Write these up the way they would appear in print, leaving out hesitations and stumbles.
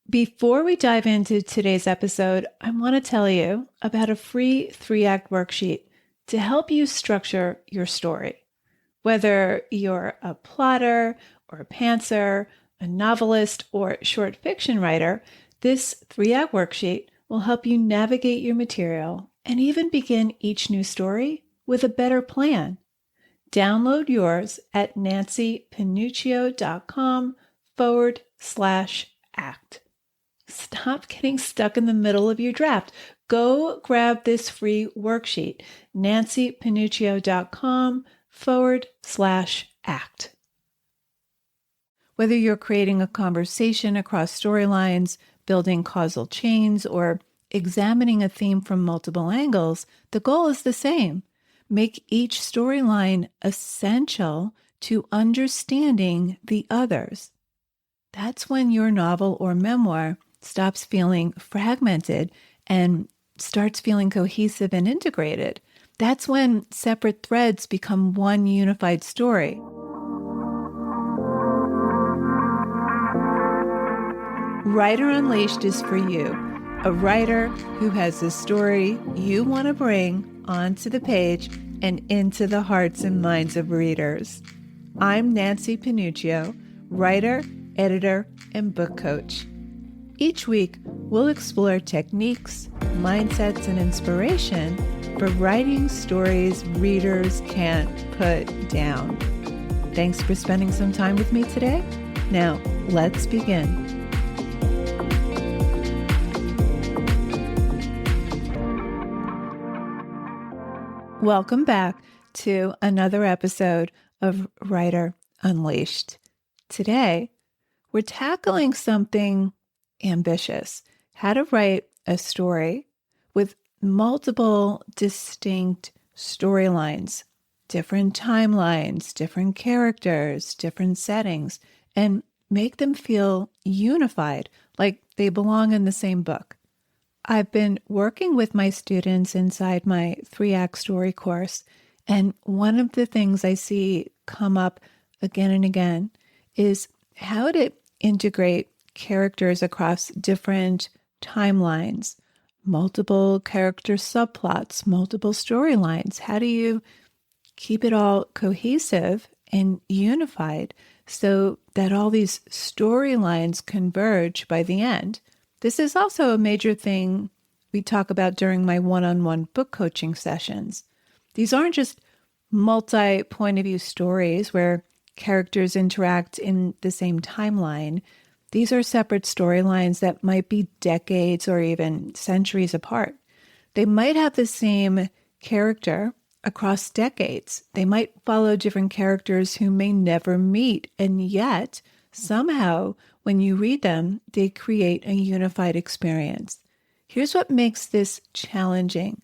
Before we dive into today's episode, I want to tell you about a free 3-act worksheet to help you structure your story. Whether you're a plotter or a pantser, a novelist, or short fiction writer, this 3-act worksheet will help you navigate your material and even begin each new story with a better plan. Download yours at nancypanuccio.com/act. Stop getting stuck in the middle of your draft. Go grab this free worksheet, nancypanuccio.com/act. Whether you're creating a conversation across storylines, building causal chains, or examining a theme from multiple angles, the goal is the same. Make each storyline essential to understanding the others. That's when your novel or memoir stops feeling fragmented and starts feeling cohesive and integrated. That's when separate threads become one unified story. Writer Unleashed is for you, a writer who has the story you want to bring onto the page and into the hearts and minds of readers. I'm Nancy Panuccio, writer, editor, and book coach. Each week, we'll explore techniques, mindsets, and inspiration for writing stories readers can't put down. Thanks for spending some time with me today. Now, let's begin. Welcome back to another episode of Writer Unleashed. Today, we're tackling something ambitious: how to write a story with multiple distinct storylines, different timelines, different characters, different settings, and make them feel unified, like they belong in the same book. I've been working with my students inside my 3-act story course, and one of the things I see come up again and again is how to integrate characters across different timelines, multiple character subplots, multiple storylines. How do you keep it all cohesive and unified so that all these storylines converge by the end? This is also a major thing we talk about during my one-on-one book coaching sessions. These aren't just multi-point of view stories where characters interact in the same timeline. These are separate storylines that might be decades or even centuries apart. They might have the same character across decades. They might follow different characters who may never meet, and yet somehow when you read them, they create a unified experience. Here's what makes this challenging.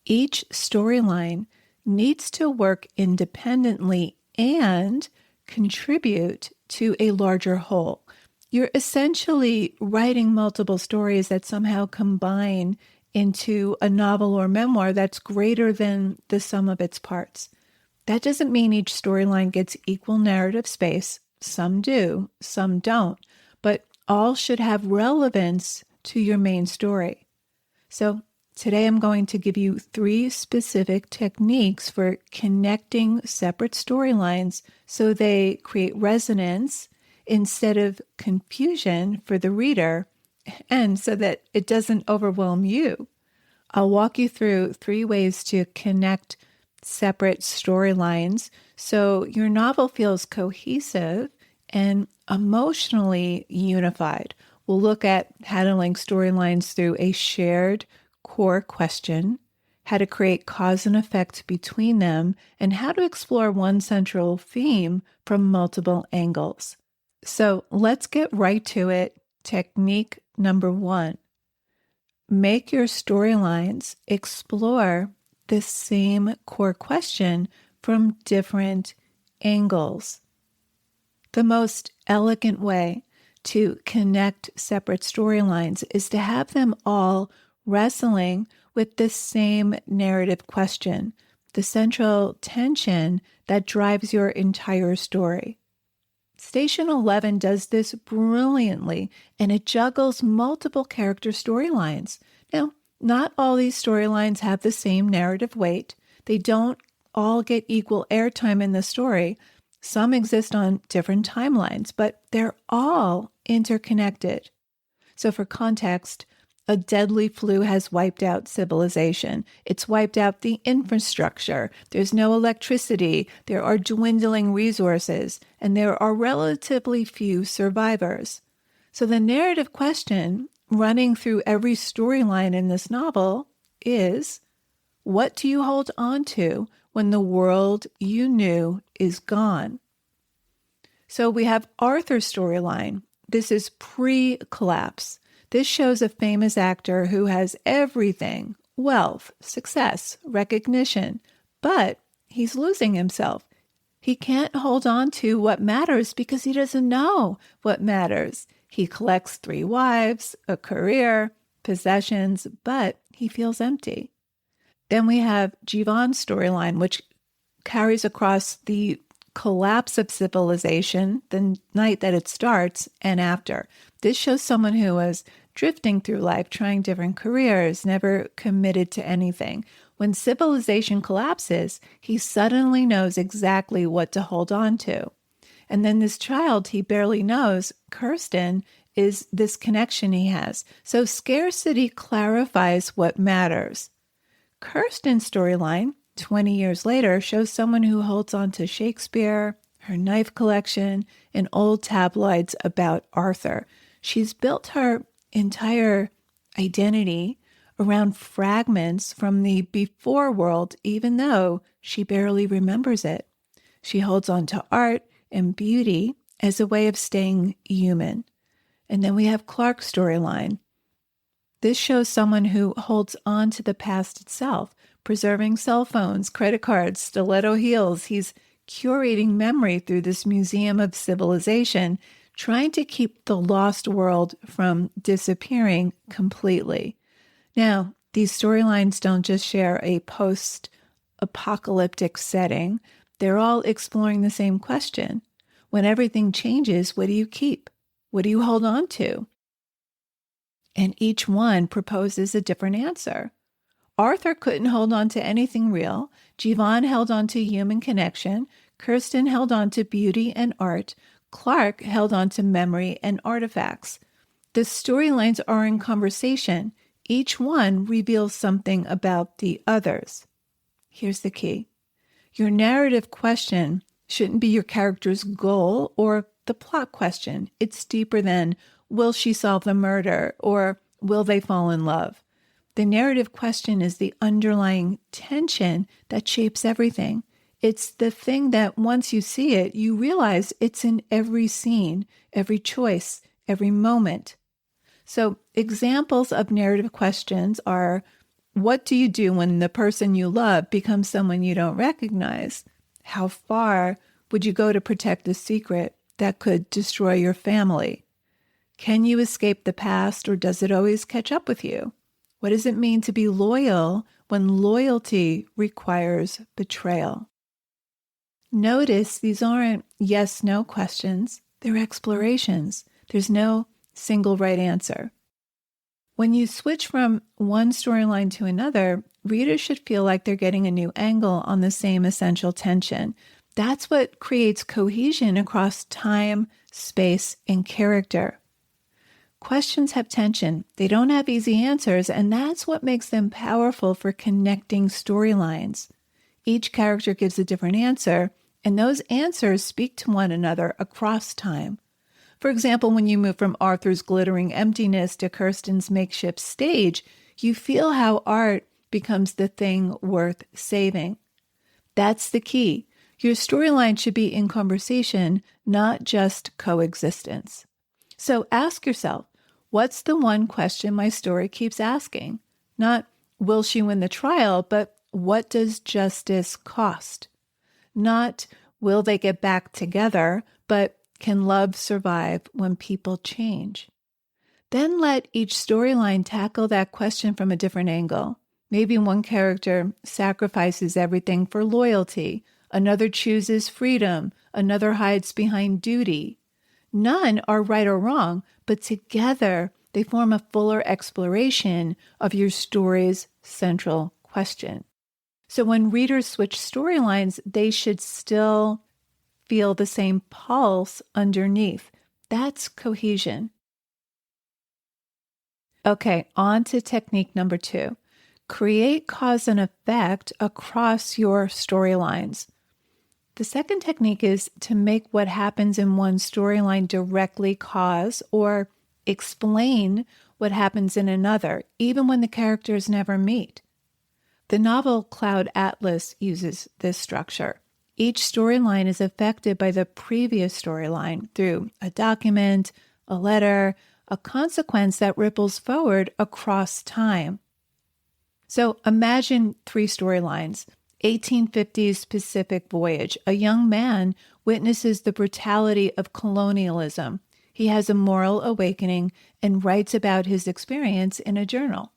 Each storyline needs to work independently and contribute to a larger whole. You're essentially writing multiple stories that somehow combine into a novel or memoir that's greater than the sum of its parts. That doesn't mean each storyline gets equal narrative space. Some do, some don't, but all should have relevance to your main story. So today I'm going to give you 3 specific techniques for connecting separate storylines so they create resonance instead of confusion for the reader, and so that it doesn't overwhelm you. I'll walk you through 3 ways to connect separate storylines so your novel feels cohesive and emotionally unified. We'll look at how to link storylines through a shared core question, how to create cause and effect between them, and how to explore one central theme from multiple angles. So let's get right to it. Technique number 1. Make your storylines explore the same core question from different angles. The most elegant way to connect separate storylines is to have them all wrestling with the same narrative question, the central tension that drives your entire story. Station 11 does this brilliantly, and it juggles multiple character storylines. Now, not all these storylines have the same narrative weight. They don't all get equal airtime in the story. Some exist on different timelines, but they're all interconnected. So for context, a deadly flu has wiped out civilization. It's wiped out the infrastructure. There's no electricity. There are dwindling resources, and there are relatively few survivors. So the narrative question running through every storyline in this novel is, what do you hold on to when the world you knew is gone? So we have Arthur's storyline. This is pre-collapse. This shows a famous actor who has everything: wealth, success, recognition, but he's losing himself. He can't hold on to what matters because he doesn't know what matters. He collects 3 wives, a career, possessions, but he feels empty. Then we have Jivan's storyline, which carries across the collapse of civilization, the night that it starts, and after. This shows someone who was drifting through life, trying different careers, never committed to anything. When civilization collapses, he suddenly knows exactly what to hold on to. And then this child he barely knows, Kirsten, is this connection he has. So scarcity clarifies what matters. Kirsten's storyline, 20 years later, shows someone who holds on to Shakespeare, her knife collection, and old tabloids about Arthur. She's built her entire identity around fragments from the before world, even though she barely remembers it. She holds on to art and beauty as a way of staying human. And then we have Clark's storyline. This shows someone who holds on to the past itself, preserving cell phones, credit cards, stiletto heels. He's curating memory through this museum of civilization, trying to keep the lost world from disappearing completely. Now, these storylines don't just share a post-apocalyptic setting. They're all exploring the same question. When everything changes, what do you keep? What do you hold on to? And each one proposes a different answer. Arthur couldn't hold on to anything real. Jivan held on to human connection. Kirsten held on to beauty and art. Clark held on to memory and artifacts. The storylines are in conversation. Each one reveals something about the others. Here's the key. Your narrative question shouldn't be your character's goal or the plot question. It's deeper than, will she solve the murder, or will they fall in love? The narrative question is the underlying tension that shapes everything. It's the thing that once you see it, you realize it's in every scene, every choice, every moment. So examples of narrative questions are, what do you do when the person you love becomes someone you don't recognize? How far would you go to protect a secret that could destroy your family? Can you escape the past, or does it always catch up with you? What does it mean to be loyal when loyalty requires betrayal? Notice these aren't yes/no questions. They're explorations. There's no single right answer. When you switch from one storyline to another, readers should feel like they're getting a new angle on the same essential tension. That's what creates cohesion across time, space, and character. Questions have tension. They don't have easy answers, and that's what makes them powerful for connecting storylines. Each character gives a different answer, and those answers speak to one another across time. For example, when you move from Arthur's glittering emptiness to Kirsten's makeshift stage, you feel how art becomes the thing worth saving. That's the key. Your storyline should be in conversation, not just coexistence. So ask yourself, what's the one question my story keeps asking? Not, will she win the trial, but what does justice cost? Not, will they get back together, but can love survive when people change? Then let each storyline tackle that question from a different angle. Maybe one character sacrifices everything for loyalty. Another chooses freedom. Another hides behind duty. None are right or wrong, but together they form a fuller exploration of your story's central question. So when readers switch storylines, they should still feel the same pulse underneath. That's cohesion. Okay, on to technique number 2. Create cause and effect across your storylines. The second technique is to make what happens in one storyline directly cause or explain what happens in another, even when the characters never meet. The novel Cloud Atlas uses this structure. Each storyline is affected by the previous storyline through a document, a letter, a consequence that ripples forward across time. So imagine 3 storylines. 1850s Pacific voyage. A young man witnesses the brutality of colonialism. He has a moral awakening and writes about his experience in a journal.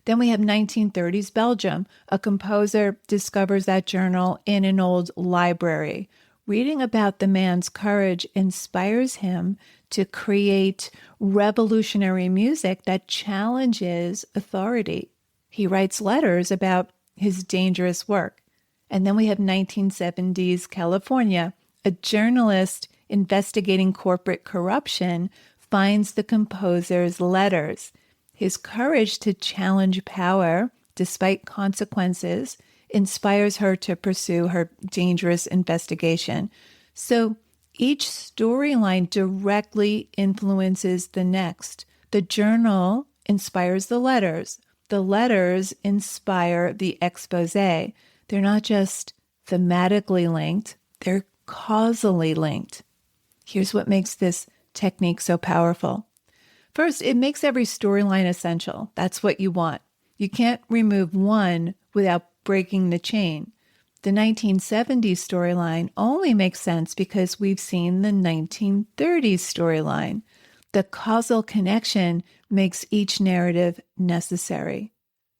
Then we have 1930s Belgium. A composer discovers that journal in an old library. Reading about the man's courage inspires him to create revolutionary music that challenges authority. He writes letters about his dangerous work. And then we have 1970s California. A journalist investigating corporate corruption finds the composer's letters. His courage to challenge power, despite consequences, inspires her to pursue her dangerous investigation. So each storyline directly influences the next. The journal inspires the letters. The letters inspire the expose. They're not just thematically linked, they're causally linked. Here's what makes this technique so powerful. First, it makes every storyline essential. That's what you want. You can't remove one without breaking the chain. The 1970s storyline only makes sense because we've seen the 1930s storyline. The causal connection makes each narrative necessary.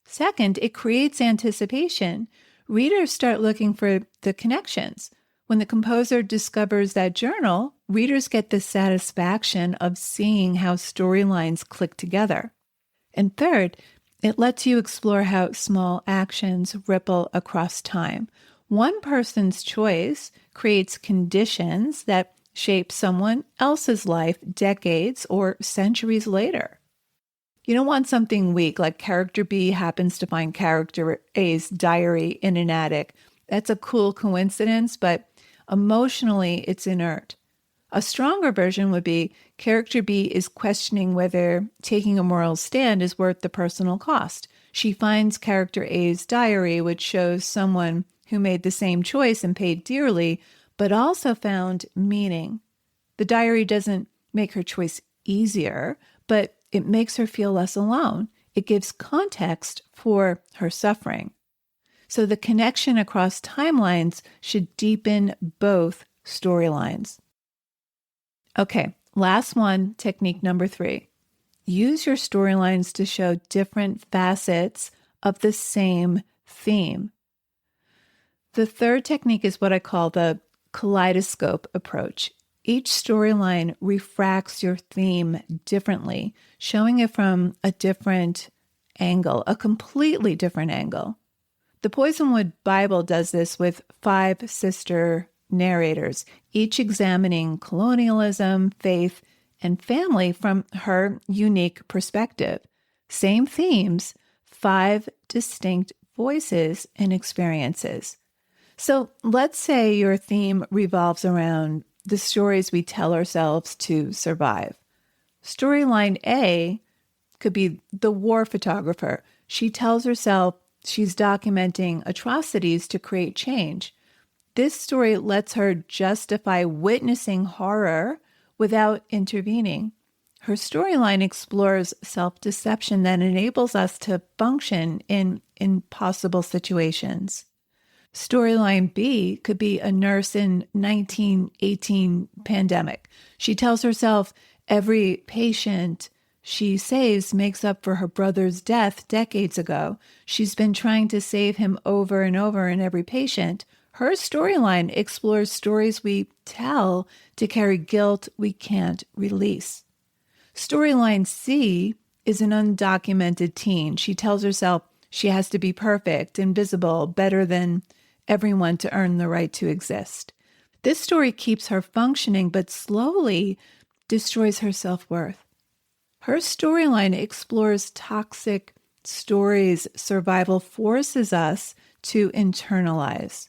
Second, it creates anticipation. Readers start looking for the connections. When the composer discovers that journal, readers get the satisfaction of seeing how storylines click together. And third, it lets you explore how small actions ripple across time. One person's choice creates conditions that shape someone else's life decades or centuries later. You don't want something weak like character B happens to find character A's diary in an attic. That's a cool coincidence, but emotionally it's inert. A stronger version would be character B is questioning whether taking a moral stand is worth the personal cost. She finds character A's diary, which shows someone who made the same choice and paid dearly, but also found meaning. The diary doesn't make her choice easier, but it makes her feel less alone. It gives context for her suffering. So the connection across timelines should deepen both storylines. Okay, last one, technique number 3. Use your storylines to show different facets of the same theme. The third technique is what I call the kaleidoscope approach. Each storyline refracts your theme differently, showing it from a different angle, a completely different angle. The Poisonwood Bible does this with 5 sister narrators, each examining colonialism, faith, and family from her unique perspective. Same themes, 5 distinct voices and experiences. So let's say your theme revolves around the stories we tell ourselves to survive. Storyline A could be the war photographer. She tells herself she's documenting atrocities to create change. This story lets her justify witnessing horror without intervening. Her storyline explores self-deception that enables us to function in impossible situations. Storyline B could be a nurse in 1918 pandemic. She tells herself every patient she saves makes up for her brother's death decades ago. She's been trying to save him over and over in every patient. Her storyline explores stories we tell to carry guilt we can't release. Storyline C is an undocumented teen. She tells herself she has to be perfect, invisible, better than everyone to earn the right to exist. This story keeps her functioning, but slowly destroys her self-worth. Her storyline explores toxic stories survival forces us to internalize.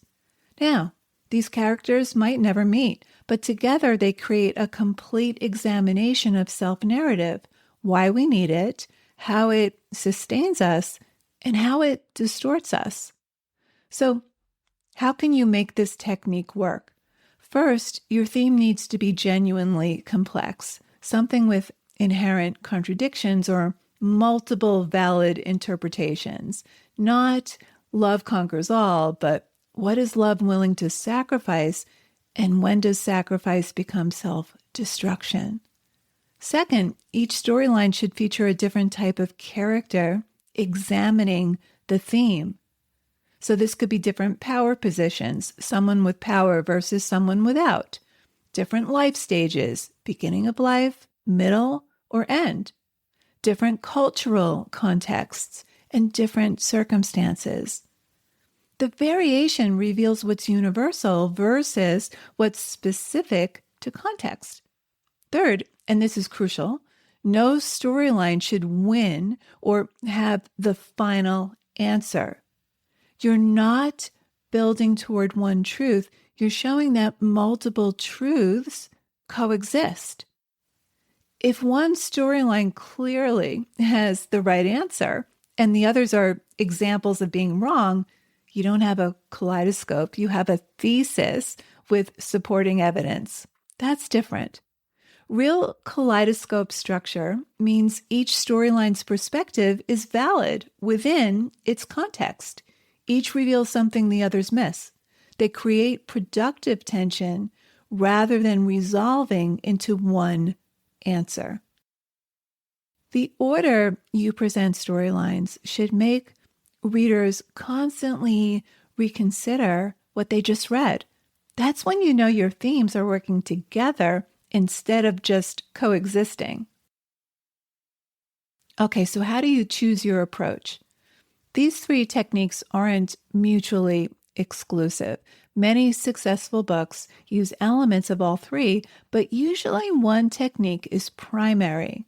Now, these characters might never meet, but together they create a complete examination of self-narrative, why we need it, how it sustains us, and how it distorts us. So, how can you make this technique work? First, your theme needs to be genuinely complex, something with inherent contradictions or multiple valid interpretations, not love conquers all, but what is love willing to sacrifice, and when does sacrifice become self-destruction? Second, each storyline should feature a different type of character examining the theme. So this could be different power positions, someone with power versus someone without, different life stages, beginning of life, middle, or end, different cultural contexts, and different circumstances. The variation reveals what's universal versus what's specific to context. Third, and this is crucial, no storyline should win or have the final answer. You're not building toward one truth. You're showing that multiple truths coexist. If one storyline clearly has the right answer and the others are examples of being wrong, you don't have a kaleidoscope. You have a thesis with supporting evidence. That's different. Real kaleidoscope structure means each storyline's perspective is valid within its context. Each reveals something the others miss. They create productive tension rather than resolving into one answer. The order you present storylines should make readers constantly reconsider what they just read. That's when you know your themes are working together instead of just coexisting. Okay, so how do you choose your approach? These three techniques aren't mutually exclusive. Many successful books use elements of all three, but usually one technique is primary.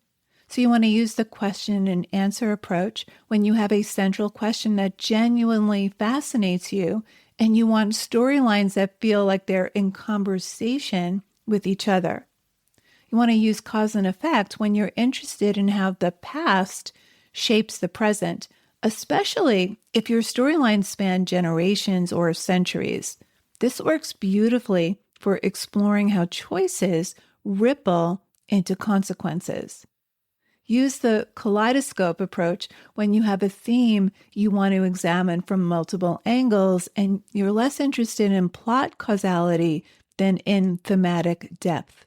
So you want to use the question and answer approach when you have a central question that genuinely fascinates you and you want storylines that feel like they're in conversation with each other. You want to use cause and effect when you're interested in how the past shapes the present, especially if your storylines span generations or centuries. This works beautifully for exploring how choices ripple into consequences. Use the kaleidoscope approach when you have a theme you want to examine from multiple angles and you're less interested in plot causality than in thematic depth.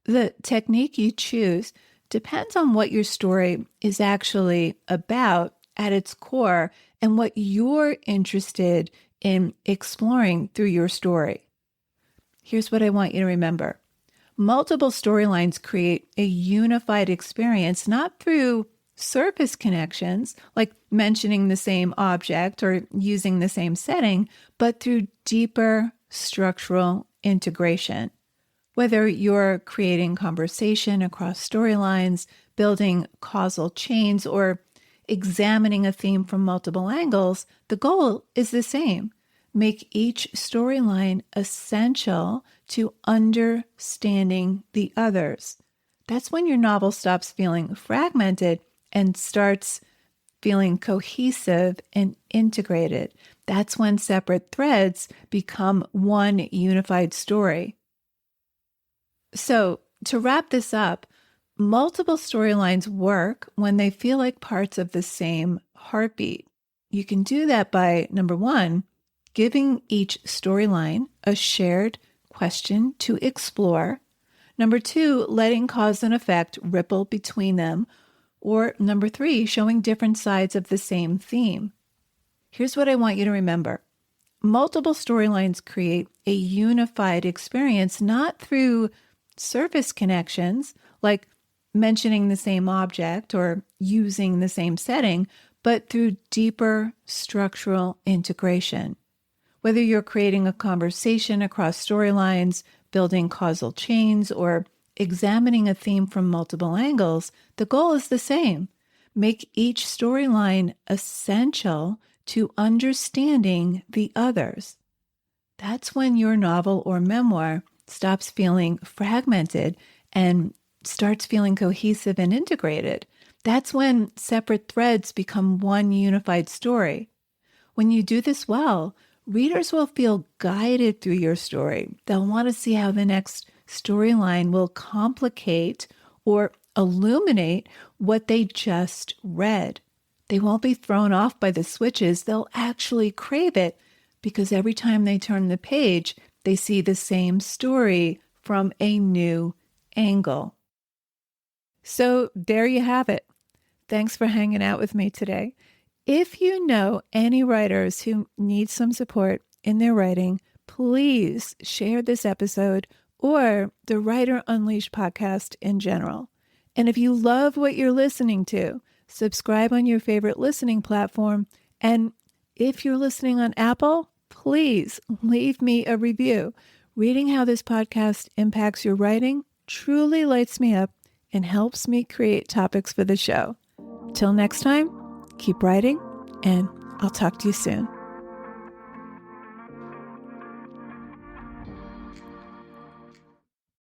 The technique you choose depends on what your story is actually about at its core and what you're interested in exploring through your story. Here's what I want you to remember. Multiple storylines create a unified experience, not through surface connections, like mentioning the same object or using the same setting, but through deeper structural integration. Whether you're creating conversation across storylines, building causal chains, or examining a theme from multiple angles, the goal is the same. Make each storyline essential to understanding the others. That's when your novel stops feeling fragmented and starts feeling cohesive and integrated. That's when separate threads become one unified story. So, to wrap this up, multiple storylines work when they feel like parts of the same heartbeat. You can do that by, number one, giving each storyline a shared question to explore. Number two, letting cause and effect ripple between them. Or number three, showing different sides of the same theme. Here's what I want you to remember. Multiple storylines create a unified experience, not through surface connections, like mentioning the same object or using the same setting, but through deeper structural integration. Whether you're creating a conversation across storylines, building causal chains, or examining a theme from multiple angles, the goal is the same. Make each storyline essential to understanding the others. That's when your novel or memoir stops feeling fragmented and starts feeling cohesive and integrated. That's when separate threads become one unified story. When you do this well, readers will feel guided through your story. They'll want to see how the next storyline will complicate or illuminate what they just read. They won't be thrown off by the switches. They'll actually crave it because every time they turn the page, they see the same story from a new angle. So there you have it. Thanks for hanging out with me today. If you know any writers who need some support in their writing, please share this episode or the Writer Unleashed podcast in general. And if you love what you're listening to, subscribe on your favorite listening platform. And if you're listening on Apple, please leave me a review. Reading how this podcast impacts your writing truly lights me up and helps me create topics for the show. Till next time, keep writing, and I'll talk to you soon.